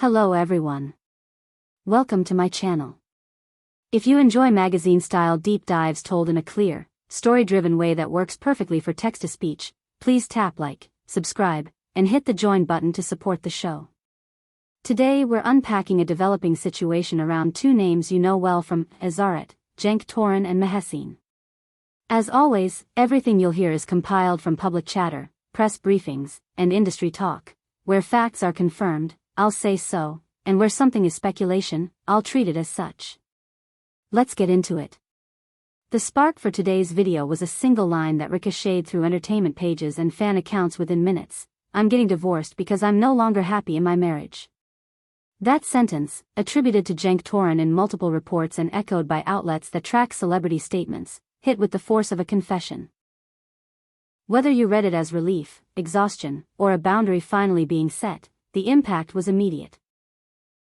Hello everyone. Welcome to my channel. If you enjoy magazine-style deep dives told in a clear, story-driven way that works perfectly for text-to-speech, please tap like, subscribe, and hit the join button to support the show. Today we're unpacking a developing situation around two names you know well from Cenk, Torun and Mahessine. As always, everything you'll hear is compiled from public chatter, press briefings, and industry talk. Where facts are confirmed, I'll say so, and where something is speculation, I'll treat it as such. Let's get into it. The spark for today's video was a single line that ricocheted through entertainment pages and fan accounts within minutes. "I'm getting divorced because I'm no longer happy in my marriage." That sentence, attributed to Cenk Torun in multiple reports and echoed by outlets that track celebrity statements, hit with the force of a confession. Whether you read it as relief, exhaustion, or a boundary finally being set, the impact was immediate.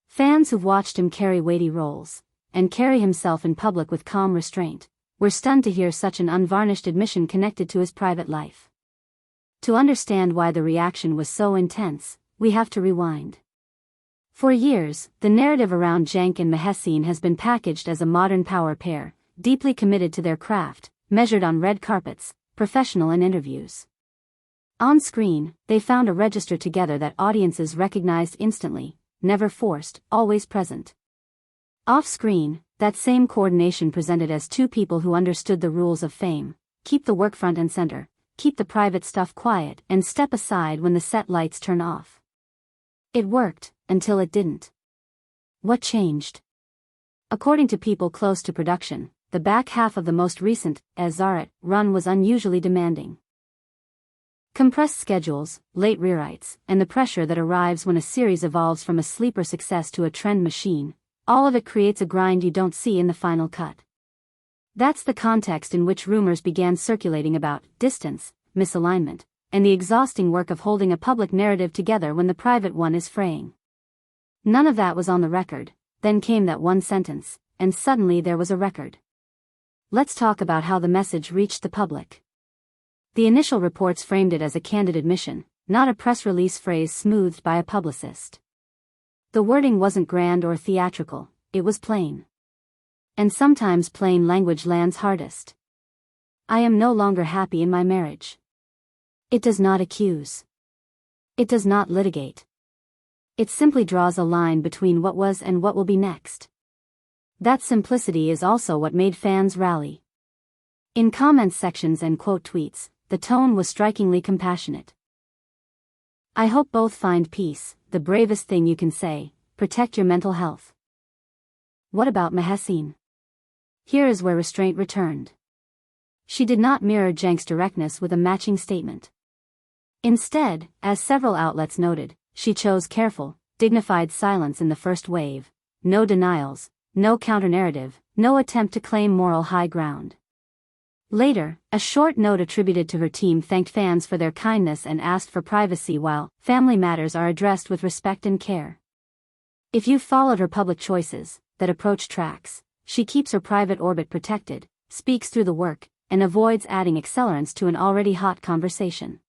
Fans who've watched him carry weighty roles, and carry himself in public with calm restraint, were stunned to hear such an unvarnished admission connected to his private life. To understand why the reaction was so intense, we have to rewind. For years, the narrative around Cenk and Mahessine has been packaged as a modern power pair, deeply committed to their craft, measured on red carpets, professional in interviews. On screen, they found a register together that audiences recognized instantly, never forced, always present. Off-screen, that same coordination presented as two people who understood the rules of fame: keep the work front and center, keep the private stuff quiet, and step aside when the set lights turn off. It worked, until it didn't. What changed? According to people close to production, the back half of the most recent Cenk run was unusually demanding. Compressed schedules, late rewrites, and the pressure that arrives when a series evolves from a sleeper success to a trend machine, all of it creates a grind you don't see in the final cut. That's the context in which rumors began circulating about distance, misalignment, and the exhausting work of holding a public narrative together when the private one is fraying. None of that was on the record. Then came that one sentence, and suddenly there was a record. Let's talk about how the message reached the public. The initial reports framed it as a candid admission, not a press release phrase smoothed by a publicist. The wording wasn't grand or theatrical, it was plain. And sometimes plain language lands hardest. "I am no longer happy in my marriage." It does not accuse. It does not litigate. It simply draws a line between what was and what will be next. That simplicity is also what made fans rally. In comments sections and quote tweets, the tone was strikingly compassionate. "I hope both find peace, the bravest thing you can say, protect your mental health." What about Mahessine? Here is where restraint returned. She did not mirror Cenk's directness with a matching statement. Instead, as several outlets noted, she chose careful, dignified silence in the first wave. No denials, no counter-narrative, no attempt to claim moral high ground. Later, a short note attributed to her team thanked fans for their kindness and asked for privacy while family matters are addressed with respect and care. If you've followed her public choices, that approach tracks, she keeps her private orbit protected, speaks through the work, and avoids adding accelerants to an already hot conversation.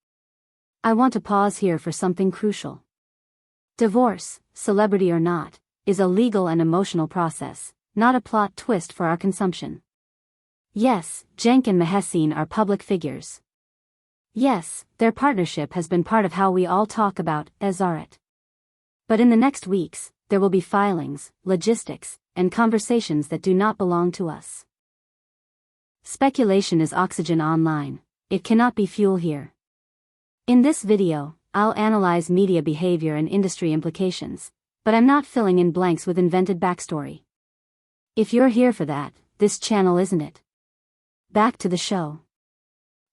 I want to pause here for something crucial. Divorce, celebrity or not, is a legal and emotional process, not a plot twist for our consumption. Yes, Cenk and Mahessine are public figures. Yes, their partnership has been part of how we all talk about Cenk. But in the next weeks, there will be filings, logistics, and conversations that do not belong to us. Speculation is oxygen online, it cannot be fuel here. In this video, I'll analyze media behavior and industry implications, but I'm not filling in blanks with invented backstory. If you're here for that, this channel isn't it. Back to the show.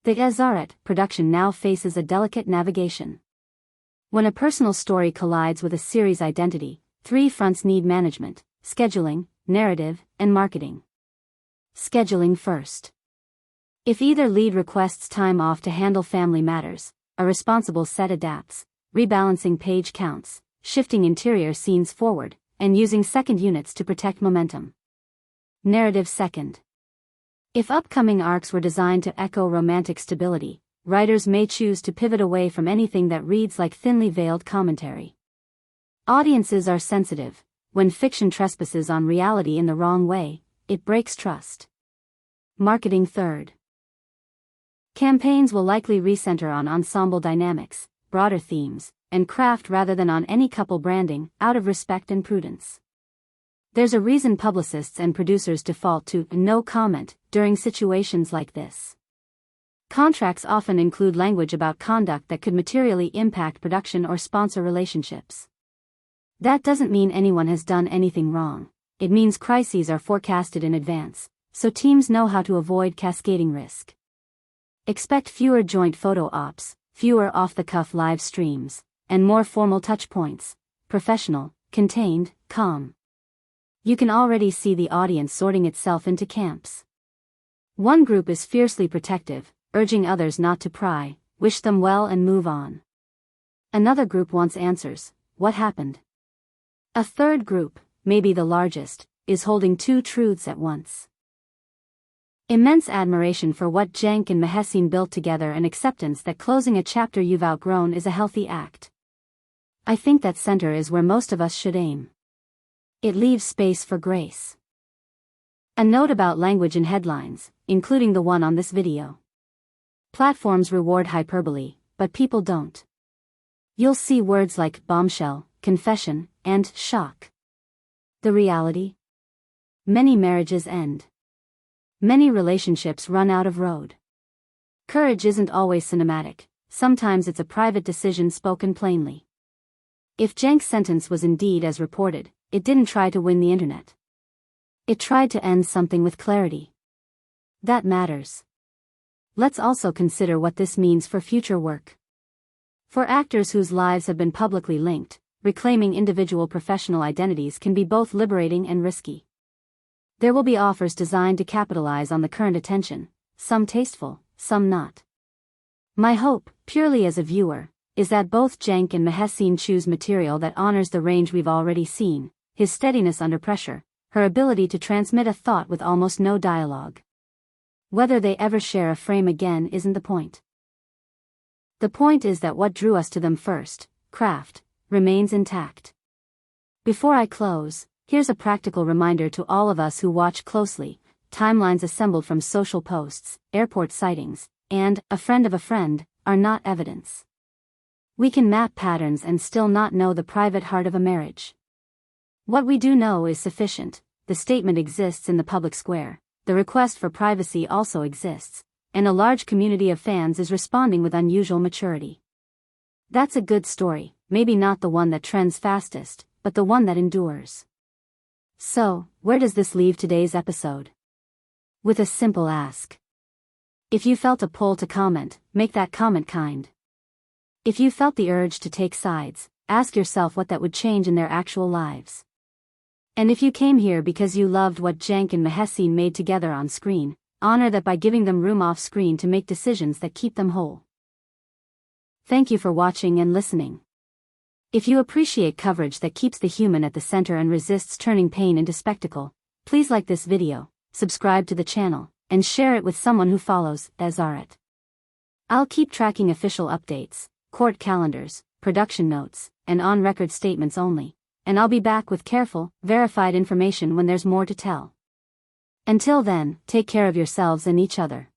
The Cenk production now faces a delicate navigation. When a personal story collides with a series identity, three fronts need management: scheduling, narrative, and marketing. Scheduling first. If either lead requests time off to handle family matters, a responsible set adapts, rebalancing page counts, shifting interior scenes forward, and using second units to protect momentum. Narrative second. If upcoming arcs were designed to echo romantic stability, writers may choose to pivot away from anything that reads like thinly veiled commentary. Audiences are sensitive. When fiction trespasses on reality in the wrong way, it breaks trust. Marketing third. Campaigns will likely recenter on ensemble dynamics, broader themes, and craft rather than on any couple branding, out of respect and prudence. There's a reason publicists and producers default to no comment during situations like this. Contracts often include language about conduct that could materially impact production or sponsor relationships. That doesn't mean anyone has done anything wrong. It means crises are forecasted in advance, so teams know how to avoid cascading risk. Expect fewer joint photo ops, fewer off-the-cuff live streams, and more formal touchpoints, professional, contained, calm. You can already see the audience sorting itself into camps. One group is fiercely protective, urging others not to pry, wish them well and move on. Another group wants answers. What happened? A third group, maybe the largest, is holding two truths at once. Immense admiration for what Cenk and Mahessine built together and acceptance that closing a chapter you've outgrown is a healthy act. I think that center is where most of us should aim. It leaves space for grace. A note about language in headlines, including the one on this video. Platforms reward hyperbole, but people don't. You'll see words like bombshell, confession, and shock. The reality? Many marriages end. Many relationships run out of road. Courage isn't always cinematic, sometimes it's a private decision spoken plainly. If Cenk's sentence was indeed as reported, it didn't try to win the internet. It tried to end something with clarity. That matters. Let's also consider what this means for future work. For actors whose lives have been publicly linked, reclaiming individual professional identities can be both liberating and risky. There will be offers designed to capitalize on the current attention, some tasteful, some not. My hope, purely as a viewer, is that both Cenk and Mahessine choose material that honors the range we've already seen, his steadiness under pressure, her ability to transmit a thought with almost no dialogue. Whether they ever share a frame again isn't the point. The point is that what drew us to them first, craft, remains intact. Before I close, here's a practical reminder to all of us who watch closely: timelines assembled from social posts, airport sightings, and a friend of a friend are not evidence. We can map patterns and still not know the private heart of a marriage. What we do know is sufficient. The statement exists in the public square, the request for privacy also exists, and a large community of fans is responding with unusual maturity. That's a good story, maybe not the one that trends fastest, but the one that endures. So, where does this leave today's episode? With a simple ask. If you felt a pull to comment, make that comment kind. If you felt the urge to take sides, ask yourself what that would change in their actual lives. And if you came here because you loved what Cenk and Mahessine made together on screen, honor that by giving them room off screen to make decisions that keep them whole. Thank you for watching and listening. If you appreciate coverage that keeps the human at the center and resists turning pain into spectacle, please like this video, subscribe to the channel, and share it with someone who follows Azaret. I'll keep tracking official updates, court calendars, production notes, and on-record statements only, and I'll be back with careful, verified information when there's more to tell. Until then, take care of yourselves and each other.